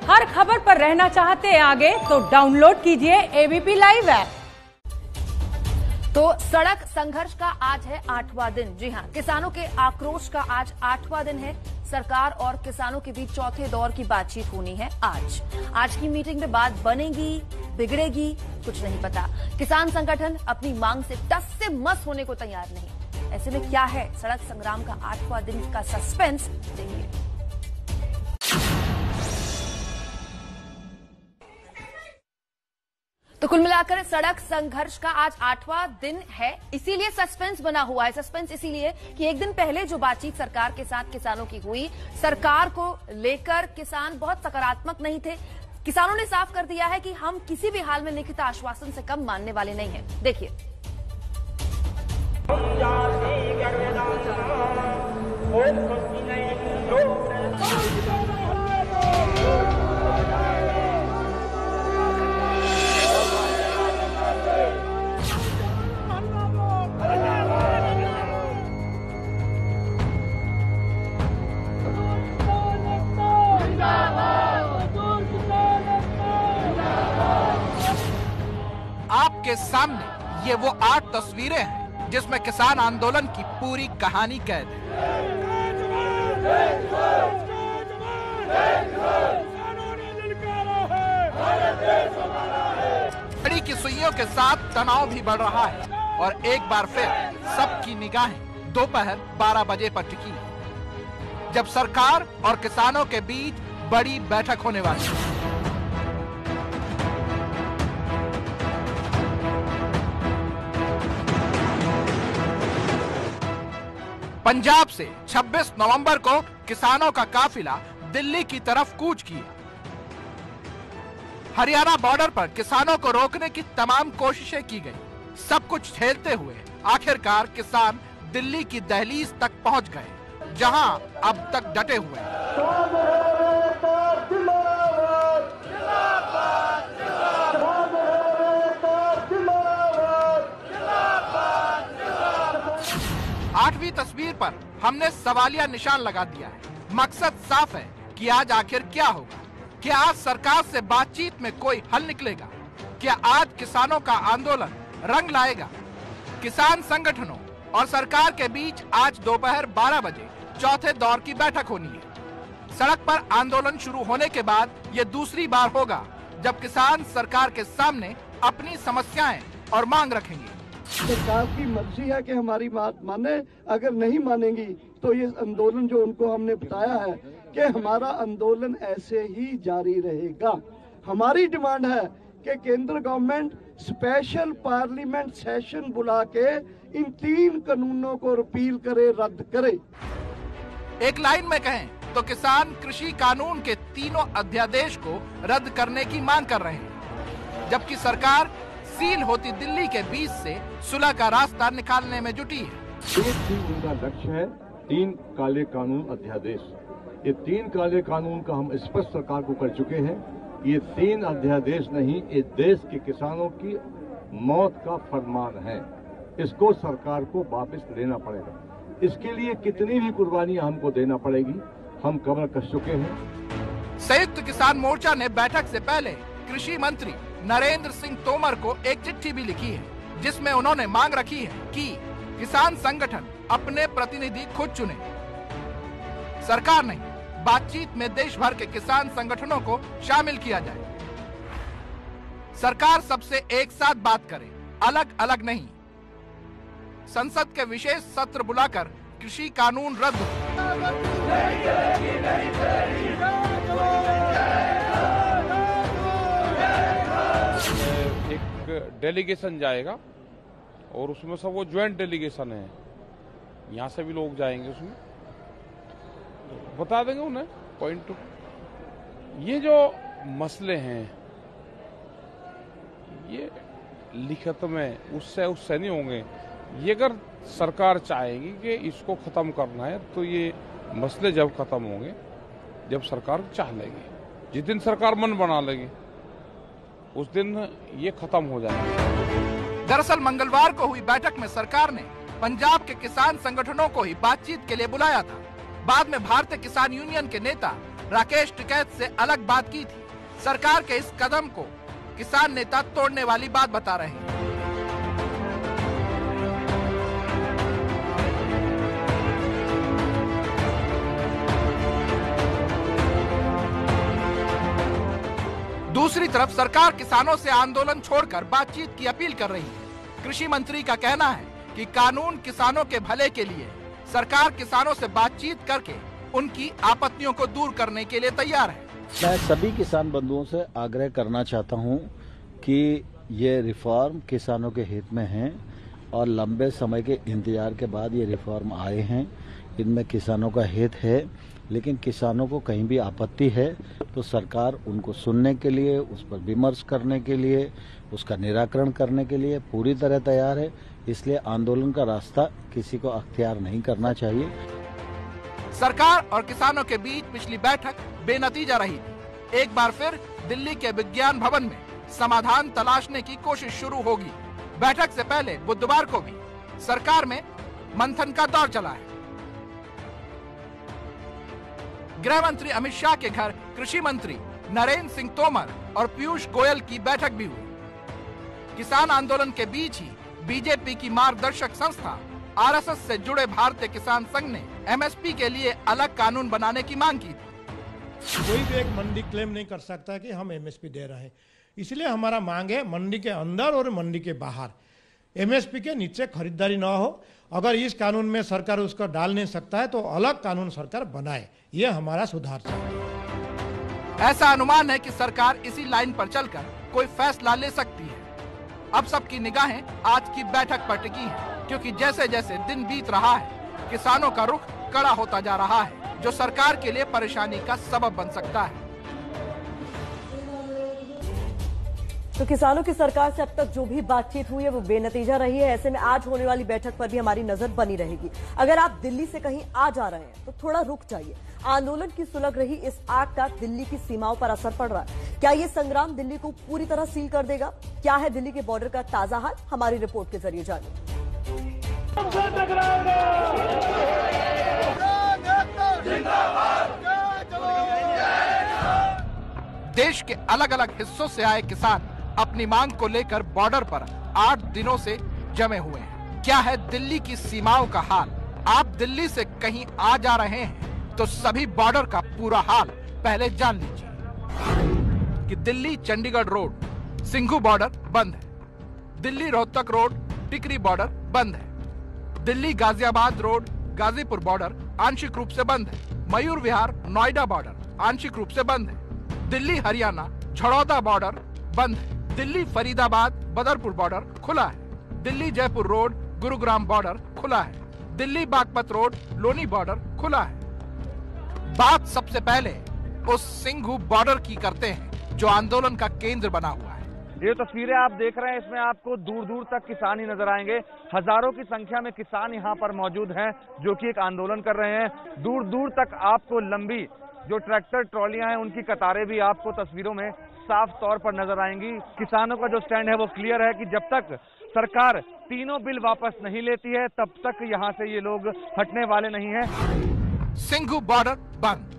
हर खबर पर रहना चाहते हैं आगे तो डाउनलोड कीजिए एबीपी लाइव ऐप। तो सड़क संघर्ष का आज है 8वां दिन। जी हां, किसानों के आक्रोश का आज 8वां दिन है। सरकार और किसानों के बीच चौथे दौर की बातचीत होनी है आज की मीटिंग में बात बनेगी बिगड़ेगी कुछ नहीं पता। किसान संगठन अपनी मांग से टस से मस होने को तैयार नहीं। ऐसे में क्या है सड़क संग्राम का 8वां दिन का सस्पेंस, देखिए। तो कुल मिलाकर सड़क संघर्ष का आज 8वां दिन है, इसीलिए सस्पेंस बना हुआ है। सस्पेंस इसीलिए कि एक दिन पहले जो बातचीत सरकार के साथ किसानों की हुई, सरकार को लेकर किसान बहुत सकारात्मक नहीं थे। किसानों ने साफ कर दिया है कि हम किसी भी हाल में लिखित आश्वासन से कम मानने वाले नहीं हैं। देखिए। आपके सामने ये वो 8 तस्वीरें हैं जिसमें किसान आंदोलन की पूरी कहानी कैद है। घड़ी की सुइयों के साथ तनाव भी बढ़ रहा है और एक बार फिर सबकी निगाहें दोपहर 12 बजे पर टिकी है, जब सरकार और किसानों के बीच बड़ी बैठक होने वाली है। पंजाब से 26 नवंबर को किसानों का काफिला दिल्ली की तरफ कूच किया। हरियाणा बॉर्डर पर किसानों को रोकने की तमाम कोशिशें की गई। सब कुछ झेलते हुए आखिरकार किसान दिल्ली की दहलीज तक पहुंच गए, जहां अब तक डटे हुए हैं। 8वीं तस्वीर पर हमने सवालिया निशान लगा दिया है। मकसद साफ है कि आज आखिर क्या होगा। क्या आज सरकार से बातचीत में कोई हल निकलेगा? क्या आज किसानों का आंदोलन रंग लाएगा? किसान संगठनों और सरकार के बीच आज दोपहर 12 बजे चौथे दौर की बैठक होनी है। सड़क पर आंदोलन शुरू होने के बाद ये दूसरी बार होगा जब किसान सरकार के सामने अपनी समस्याएं और मांग रखेंगे। सरकार की मर्जी है कि हमारी बात माने, अगर नहीं मानेंगी तो ये आंदोलन जो उनको हमने बताया है कि हमारा आंदोलन ऐसे ही जारी रहेगा। हमारी डिमांड है कि केंद्र गवर्नमेंट स्पेशल पार्लियामेंट सेशन बुला के इन 3 कानूनों को रिपील करे, रद्द करे। एक लाइन में कहें तो किसान कृषि कानून के तीनों अध्यादेश को रद्द करने की मांग कर रहे हैं, जबकि सरकार सील होती दिल्ली के बीच से सुलह का रास्ता निकालने में जुटी है। एक ही उनका लक्ष्य है 3 काले कानून अध्यादेश। ये 3 काले कानून का हम स्पष्ट सरकार को कर चुके हैं। ये 3 अध्यादेश नहीं, ये देश के किसानों की मौत का फरमान है। इसको सरकार को वापस लेना पड़ेगा। इसके लिए कितनी भी कुर्बानियां हमको देना पड़ेगी, हम कमर कस चुके हैं। संयुक्त किसान मोर्चा ने बैठक से पहले कृषि मंत्री नरेंद्र सिंह तोमर को एक चिट्ठी भी लिखी है, जिसमें उन्होंने मांग रखी है कि किसान संगठन अपने प्रतिनिधि खुद चुने। सरकार नहीं, बातचीत में देश भर के किसान संगठनों को शामिल किया जाए। सरकार सबसे एक साथ बात करे, अलग अलग नहीं। संसद के विशेष सत्र बुलाकर कृषि कानून रद्द। एक डेलीगेशन जाएगा और उसमें सब वो ज्वाइंट डेलीगेशन है, यहाँ से भी लोग जाएंगे, उसमें बता देंगे उन्हें पॉइंट टू। ये जो मसले हैं ये लिखित में उससे नहीं होंगे। ये अगर सरकार चाहेगी कि इसको खत्म करना है तो ये मसले जब खत्म होंगे जब सरकार चाह लेगी। जिस दिन सरकार मन बना लेगी उस दिन ये खत्म हो जाएगा। दरअसल मंगलवार को हुई बैठक में सरकार ने पंजाब के किसान संगठनों को ही बातचीत के लिए बुलाया था। बाद में भारतीय किसान यूनियन के नेता राकेश टिकैत से अलग बात की थी। सरकार के इस कदम को किसान नेता तोड़ने वाली बात बता रहे हैं। दूसरी तरफ सरकार किसानों से आंदोलन छोड़कर बातचीत की अपील कर रही है। कृषि मंत्री का कहना है कि कानून किसानों के भले के लिए, सरकार किसानों से बातचीत करके उनकी आपत्तियों को दूर करने के लिए तैयार है। मैं सभी किसान बंधुओं से आग्रह करना चाहता हूं कि ये रिफॉर्म किसानों के हित में है और लंबे समय के इंतजार के बाद ये रिफॉर्म आए हैं। इनमें किसानों का हित है, लेकिन किसानों को कहीं भी आपत्ति है तो सरकार उनको सुनने के लिए, उस पर विमर्श करने के लिए, उसका निराकरण करने के लिए पूरी तरह तैयार है। इसलिए आंदोलन का रास्ता किसी को अख्तियार नहीं करना चाहिए। सरकार और किसानों के बीच पिछली बैठक बेनतीजा रही थी। एक बार फिर दिल्ली के विज्ञान भवन में समाधान तलाशने की कोशिश शुरू होगी। बैठक से पहले बुधवार को भी सरकार में मंथन का दौर चला है। गृह मंत्री अमित शाह के घर कृषि मंत्री नरेंद्र सिंह तोमर और पीयूष गोयल की बैठक भी हुई। किसान आंदोलन के बीच ही बीजेपी की मार्गदर्शक संस्था आरएसएस से जुड़े भारतीय किसान संघ ने एमएसपी के लिए अलग कानून बनाने की मांग की थी। कोई भी एक मंडी क्लेम नहीं कर सकता कि हम एमएसपी दे रहे हैं। इसलिए हमारा मांग है मंडी के अंदर और मंडी के बाहर एमएसपी के नीचे खरीदारी न हो। अगर इस कानून में सरकार उसको डाल नहीं सकता है तो अलग कानून सरकार बनाए, ये हमारा सुधार है। ऐसा अनुमान है कि सरकार इसी लाइन पर चलकर कोई फैसला ले सकती है। अब सबकी निगाहें आज की बैठक पर टिकी हैं, क्योंकि जैसे जैसे दिन बीत रहा है किसानों का रुख कड़ा होता जा रहा है, जो सरकार के लिए परेशानी का सबब बन सकता है। तो किसानों की सरकार से अब तक जो भी बातचीत हुई है वो बेनतीजा रही है। ऐसे में आज होने वाली बैठक पर भी हमारी नजर बनी रहेगी। अगर आप दिल्ली से कहीं आ जा रहे हैं तो थोड़ा रुक जाइए। आंदोलन की सुलग रही इस आग का दिल्ली की सीमाओं पर असर पड़ रहा है। क्या ये संग्राम दिल्ली को पूरी तरह सील कर देगा? क्या है दिल्ली के बॉर्डर का ताजा हाल? हमारी रिपोर्ट के जरिए जानिए। देश के अलग अलग हिस्सों से आए किसान अपनी मांग को लेकर बॉर्डर पर 8 दिनों से जमे हुए हैं। क्या है दिल्ली की सीमाओं का हाल? आप दिल्ली से कहीं आ जा रहे हैं तो सभी बॉर्डर का पूरा हाल पहले जान लीजिए कि दिल्ली चंडीगढ़ रोड सिंघू बॉर्डर बंद है, दिल्ली रोहतक रोड टिकरी बॉर्डर बंद है, दिल्ली गाजियाबाद रोड गाजीपुर बॉर्डर आंशिक रूप से बंद है, मयूर विहार नोएडा बॉर्डर आंशिक रूप से बंद है, दिल्ली हरियाणा झड़ौदा बॉर्डर बंद है, दिल्ली फरीदाबाद बदरपुर बॉर्डर खुला है, दिल्ली जयपुर रोड गुरुग्राम बॉर्डर खुला है, दिल्ली बागपत रोड लोनी बॉर्डर खुला है। बात सबसे पहले उस सिंघू बॉर्डर की करते हैं जो आंदोलन का केंद्र बना हुआ है। ये तस्वीरें आप देख रहे हैं, इसमें आपको दूर दूर तक किसान ही नजर आएंगे। हजारों की संख्या में किसान यहाँ पर मौजूद हैं जो कि एक आंदोलन कर रहे हैं। दूर दूर तक आपको लंबी जो ट्रैक्टर ट्रॉलियां हैं उनकी कतारें भी आपको तस्वीरों में साफ तौर पर नजर आएंगी। किसानों का जो स्टैंड है वो क्लियर है कि जब तक सरकार तीनों बिल वापस नहीं लेती है तब तक यहाँ से ये लोग हटने वाले नहीं हैं। सिंघू बॉर्डर बंद।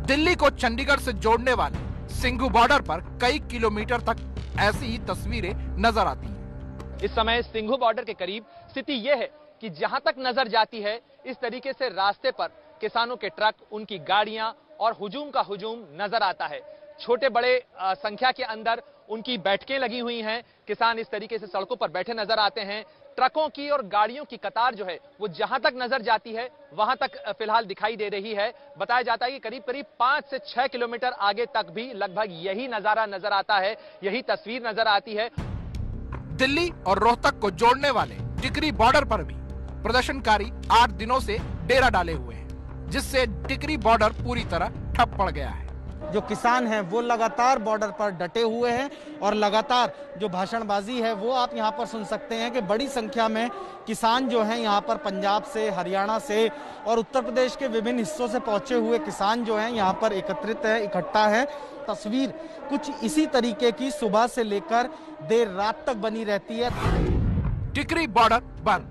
दिल्ली को चंडीगढ़ से जोड़ने वाले सिंघू बॉर्डर पर कई किलोमीटर तक ऐसी ही तस्वीरें नजर आती हैं। इस समय सिंघू बॉर्डर के करीब स्थिति यह है कि जहां तक नजर जाती है इस तरीके से रास्ते पर किसानों के ट्रक, उनकी गाड़ियां और हुजूम का हुजूम नजर आता है। छोटे बड़े संख्या के अंदर उनकी बैठकें लगी हुई हैं। किसान इस तरीके से सड़कों पर बैठे नजर आते हैं। ट्रकों की और गाड़ियों की कतार जो है वो जहां तक नजर जाती है वहां तक फिलहाल दिखाई दे रही है। बताया जाता है कि करीब करीब 5 से 6 किलोमीटर आगे तक भी लगभग यही नजारा नजर आता है, यही तस्वीर नजर आती है। दिल्ली और रोहतक को जोड़ने वाले टिकरी बॉर्डर पर भी प्रदर्शनकारी 8 दिनों से डेरा डाले हुए हैं, जिससे टिकरी बॉर्डर पूरी तरह ठप पड़ गया है। जो किसान हैं वो लगातार बॉर्डर पर डटे हुए हैं और लगातार जो भाषणबाजी है वो आप यहां पर सुन सकते हैं कि बड़ी संख्या में किसान जो हैं यहां पर पंजाब से, हरियाणा से और उत्तर प्रदेश के विभिन्न हिस्सों से पहुंचे हुए किसान जो हैं यहां पर एकत्रित है, इकट्ठा है। तस्वीर कुछ इसी तरीके की सुबह से लेकर देर रात तक बनी रहती है। टिकरी बॉर्डर बंद।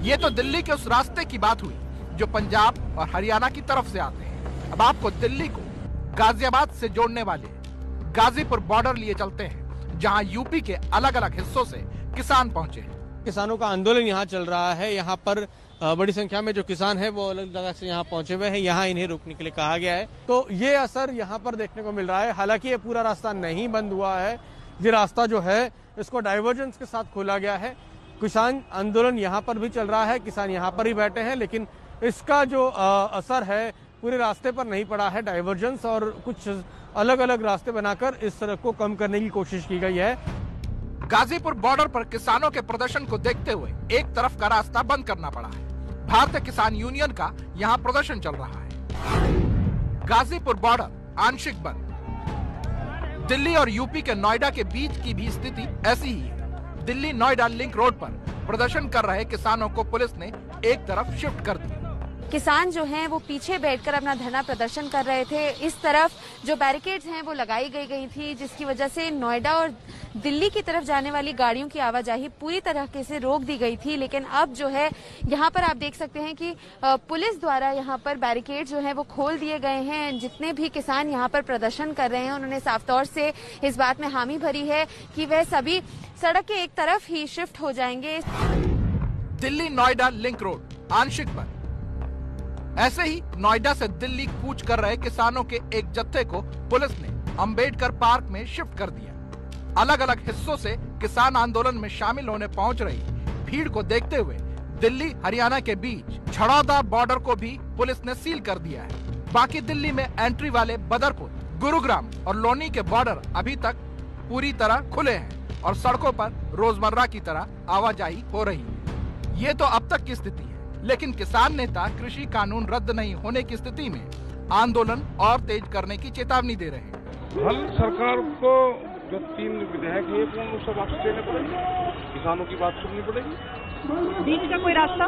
ये तो दिल्ली के उस रास्ते की बात हुई जो पंजाब और हरियाणा की तरफ से आते हैं। अब आपको दिल्ली को गाजियाबाद से जोड़ने वाले गाजीपुर बॉर्डर लिए चलते हैं, जहां यूपी के अलग अलग हिस्सों से किसान पहुंचे हैं। किसानों का आंदोलन यहाँ चल रहा है। यहाँ पर बड़ी संख्या में जो किसान है वो अलग जगह से यहाँ पहुंचे हुए हैं। यहाँ इन्हें रुकने के लिए कहा गया है, तो ये असर यहाँ पर देखने को मिल रहा है। हालांकि ये पूरा रास्ता नहीं बंद हुआ है, ये रास्ता जो है इसको डाइवर्जेंस के साथ खोला गया है। किसान आंदोलन यहाँ पर भी चल रहा है, किसान यहाँ पर ही बैठे हैं, लेकिन इसका जो असर है पूरे रास्ते पर नहीं पड़ा है। डाइवर्जेंस और कुछ अलग अलग रास्ते बनाकर इस सड़क को कम करने की कोशिश की गई है। गाजीपुर बॉर्डर पर किसानों के प्रदर्शन को देखते हुए एक तरफ का रास्ता बंद करना पड़ा है। भारतीय किसान यूनियन का यहाँ प्रदर्शन चल रहा है। गाजीपुर बॉर्डर आंशिक बंद। दिल्ली और यूपी के नोएडा के बीच की भी स्थिति ऐसी ही है। दिल्ली नोएडा लिंक रोड पर प्रदर्शन कर रहे किसानों को पुलिस ने एक तरफ शिफ्ट कर दिया। किसान जो हैं वो पीछे बैठकर अपना धरना प्रदर्शन कर रहे थे। इस तरफ जो बैरिकेड्स हैं वो लगाई गई थी, जिसकी वजह से नोएडा और दिल्ली की तरफ जाने वाली गाड़ियों की आवाजाही पूरी तरह से रोक दी गई थी। लेकिन अब जो है यहाँ पर आप देख सकते हैं कि पुलिस द्वारा यहाँ पर बैरिकेड जो है वो खोल दिए गए हैं। जितने भी किसान यहाँ पर प्रदर्शन कर रहे हैं उन्होंने साफ तौर से इस बात में हामी भरी है कि वह सभी सड़क के एक तरफ ही शिफ्ट हो जाएंगे। दिल्ली नोएडा लिंक रोड आंशिक बंद। ऐसे ही नोएडा से दिल्ली कूच कर रहे किसानों के एक जत्थे को पुलिस ने अंबेडकर पार्क में शिफ्ट कर दिया। अलग अलग हिस्सों से किसान आंदोलन में शामिल होने पहुंच रही भीड़ को देखते हुए दिल्ली हरियाणा के बीच झड़ौदा बॉर्डर को भी पुलिस ने सील कर दिया है। बाकी दिल्ली में एंट्री वाले बदरपुर, गुरुग्राम और लोनी के बॉर्डर अभी तक पूरी तरह खुले हैं और सड़कों पर रोजमर्रा की तरह आवाजाही हो रही है। ये तो अब तक की स्थिति है, लेकिन किसान नेता कृषि कानून रद्द नहीं होने की स्थिति में आंदोलन और तेज करने की चेतावनी दे रहे हैं। हल सरकार को जो 3 विधेयक है उनको वापस लेने पड़ेंगे, किसानों की बात सुननी पड़ेगी। बीच का कोई रास्ता?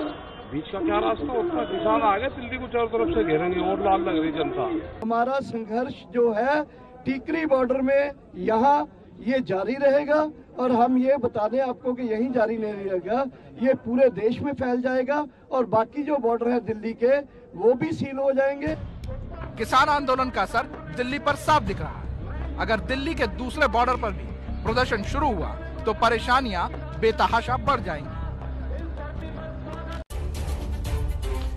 बीच का क्या रास्ता होता है? किसान आगे दिल्ली को चारों तरफ से घेरेंगे और लाल लग रही जनता। हमारा संघर्ष जो है टीकरी बॉर्डर में यहाँ ये जारी रहेगा और हम ये बताने आपको कि यही जारी नहीं रहेगा, ये पूरे देश में फैल जाएगा और बाकी जो बॉर्डर है दिल्ली के वो भी सील हो जाएंगे। किसान आंदोलन का असर दिल्ली पर साफ दिख रहा है। अगर दिल्ली के दूसरे बॉर्डर पर भी प्रदर्शन शुरू हुआ तो परेशानियां बेतहाशा बढ़ जाएंगी।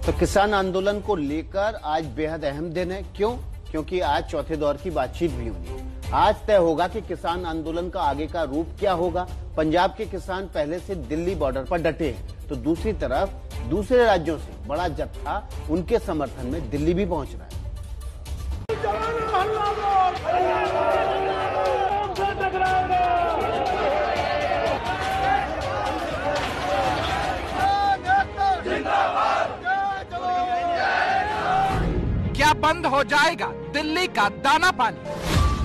तो किसान आंदोलन को लेकर आज बेहद अहम दिन है। क्यों? क्योंकि आज चौथे दौर की बातचीत भी हुई है। आज तय होगा कि किसान आंदोलन का आगे का रूप क्या होगा। पंजाब के किसान पहले से दिल्ली बॉर्डर पर डटे हैं, तो दूसरी तरफ दूसरे राज्यों से बड़ा जत्था उनके समर्थन में दिल्ली भी पहुंच रहा है। क्या बंद हो जाएगा दिल्ली का दाना पानी?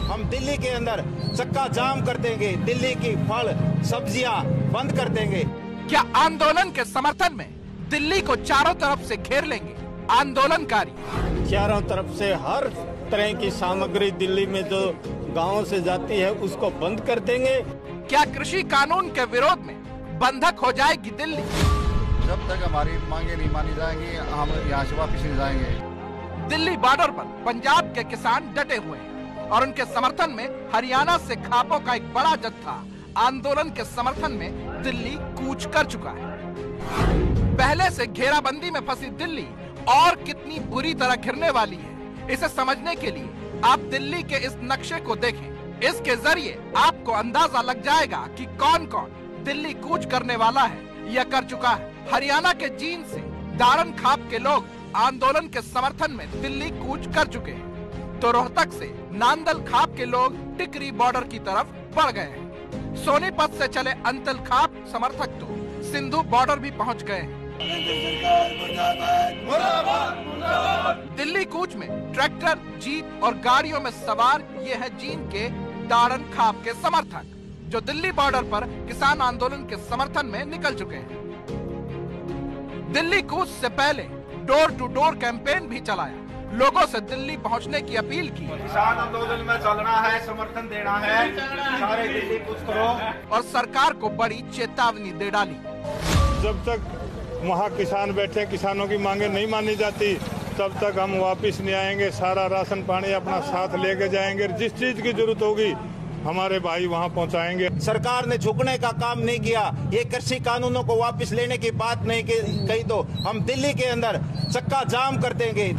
हम दिल्ली के अंदर चक्का जाम कर देंगे, दिल्ली की फल सब्जियां बंद कर देंगे। क्या आंदोलन के समर्थन में दिल्ली को चारों तरफ से घेर लेंगे आंदोलनकारी? चारों तरफ से हर तरह की सामग्री दिल्ली में जो गांवों से जाती है उसको बंद कर देंगे। क्या कृषि कानून के विरोध में बंधक हो जाएगी दिल्ली? जब तक हमारी मांगे नहीं मानी जाएंगी हम यहाँ से वापस नहीं जाएंगे। दिल्ली बॉर्डर पर पंजाब के किसान डटे हुए हैं और उनके समर्थन में हरियाणा से खापों का एक बड़ा जत्था आंदोलन के समर्थन में दिल्ली कूच कर चुका है। पहले से घेराबंदी में फंसी दिल्ली और कितनी बुरी तरह घिरने वाली है, इसे समझने के लिए आप दिल्ली के इस नक्शे को देखें। इसके जरिए आपको अंदाजा लग जाएगा कि कौन कौन दिल्ली कूच करने वाला है या कर चुका है। हरियाणा के जींद से दारन खाप के लोग आंदोलन के समर्थन में दिल्ली कूच कर चुके हैं, तो रोहतक से नांदल खाप के लोग टिकरी बॉर्डर की तरफ बढ़ गए हैं। सोनीपत से चले अंतल खाप समर्थक तो सिंधु बॉर्डर भी पहुंच गए हैं। दिल्ली कूच में ट्रैक्टर, जीप और गाड़ियों में सवार ये है जींद के दारन खाप के समर्थक, जो दिल्ली बॉर्डर पर किसान आंदोलन के समर्थन में निकल चुके हैं। दिल्ली कूच से पहले डोर टू डोर कैंपेन भी चलाया, लोगों से दिल्ली पहुंचने की अपील की। किसान आंदोलन में चलना है, समर्थन देना है, सारे दिल्ली कूच करो। और सरकार को बड़ी चेतावनी दे डाली। जब तक वहाँ किसान बैठे, किसानों की मांगे नहीं मानी जाती, तब तक हम वापस नहीं आएंगे। सारा राशन पानी अपना साथ लेके जाएंगे, जिस चीज की जरूरत होगी हमारे भाई वहाँ पहुँचाएंगे। सरकार ने झुकने का काम नहीं किया। ये कृषि कानूनों को वापस लेने की बात नहीं कही तो हम दिल्ली के अंदर चक्का जाम कर देंगे।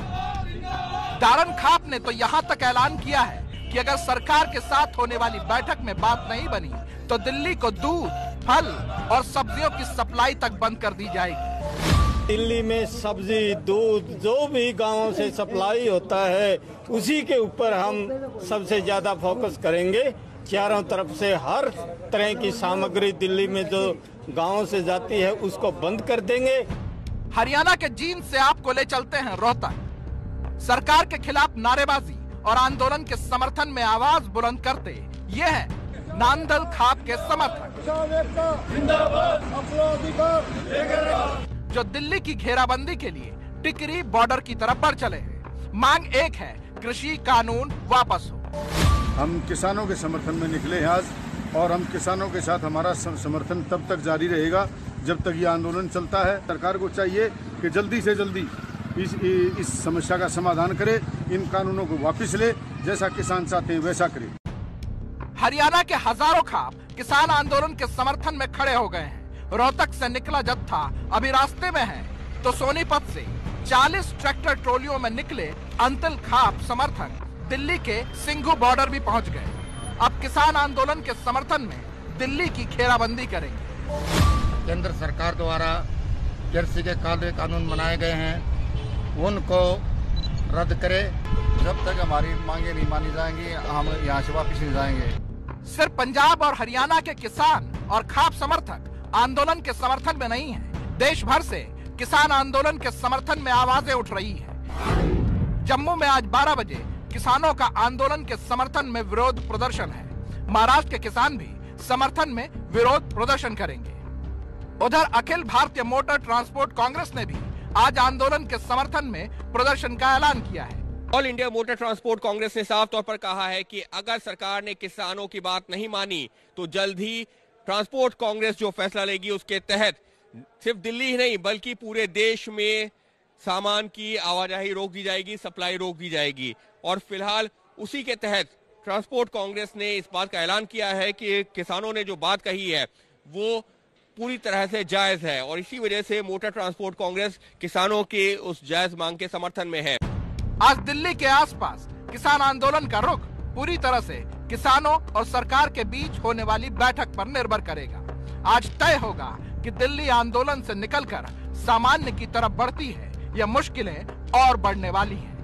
दारन खाप ने तो यहाँ तक ऐलान किया है कि अगर सरकार के साथ होने वाली बैठक में बात नहीं बनी तो दिल्ली को दूध, फल और सब्जियों की सप्लाई तक बंद कर दी जाएगी। दिल्ली में सब्जी, दूध जो भी गांवों से सप्लाई होता है उसी के ऊपर हम सबसे ज्यादा फोकस करेंगे। चारों तरफ से हर तरह की सामग्री दिल्ली में जो गांवों से जाती है उसको बंद कर देंगे। हरियाणा के जींद से आपको ले चलते हैं रोहतक। सरकार के खिलाफ नारेबाजी और आंदोलन के समर्थन में आवाज बुलंद करते ये है नांदल खाप के समर्थक, जो दिल्ली की घेराबंदी के लिए टिकरी बॉर्डर की तरफ बढ़ चले हैं। मांग एक है, कृषि कानून वापस हो। हम किसानों के समर्थन में निकले हैं आज, और हम किसानों के साथ हमारा समर्थन तब तक जारी रहेगा जब तक ये आंदोलन चलता है। सरकार को चाहिए कि जल्दी से जल्दी इस समस्या का समाधान करे, इन कानूनों को वापस ले, जैसा किसान चाहते हैं वैसा करे। हरियाणा के हजारों खाप किसान आंदोलन के समर्थन में खड़े हो गए हैं। रोहतक से निकला जत्था अभी रास्ते में है तो सोनीपत से 40 ट्रैक्टर ट्रॉलियों में निकले अंतिल खाप समर्थक दिल्ली के सिंघू बॉर्डर भी पहुंच गए। अब किसान आंदोलन के समर्थन में दिल्ली की घेराबंदी करेंगे। केंद्र सरकार द्वारा कृषि के काले कानून बनाए गए हैं, उनको रद्द करे। जब तक हमारी मांगे नहीं मानी जाएंगी हम यहाँ से वापस नहीं जाएंगे। सिर्फ पंजाब और हरियाणा के किसान और खाप समर्थक आंदोलन के समर्थन में नहीं है, देश भर से किसान आंदोलन के समर्थन में आवाजें उठ रही है। जम्मू में आज 12 बजे किसानों का आंदोलन के समर्थन में विरोध प्रदर्शन है। महाराष्ट्र के किसान भी समर्थन में विरोध प्रदर्शन करेंगे। उधर अखिल भारतीय मोटर ट्रांसपोर्ट कांग्रेस ने भी आज आंदोलन के समर्थन में प्रदर्शन का ऐलान किया है। All India motor transport Congress ने साफ तौर पर कहा है कि अगर सरकार ने किसानों की बात नहीं मानी तो जल्द ही ट्रांसपोर्ट कांग्रेस जो फैसला लेगी उसके तहत सिर्फ दिल्ली ही नहीं बल्कि पूरे देश में सामान की आवाजाही रोक दी जाएगी, सप्लाई रोक दी जाएगी। और फिलहाल उसी के तहत ट्रांसपोर्ट कांग्रेस ने इस बात का ऐलान किया है कि किसानों ने जो बात कही है वो पूरी तरह से जायज है, और इसी वजह से मोटर ट्रांसपोर्ट कांग्रेस किसानों के उस जायज मांग के समर्थन में है। आज दिल्ली के आसपास किसान आंदोलन का रुख पूरी तरह से किसानों और सरकार के बीच होने वाली बैठक पर निर्भर करेगा। आज तय होगा कि दिल्ली आंदोलन से निकलकर सामान्य की तरफ बढ़ती है या मुश्किलें और बढ़ने वाली हैं।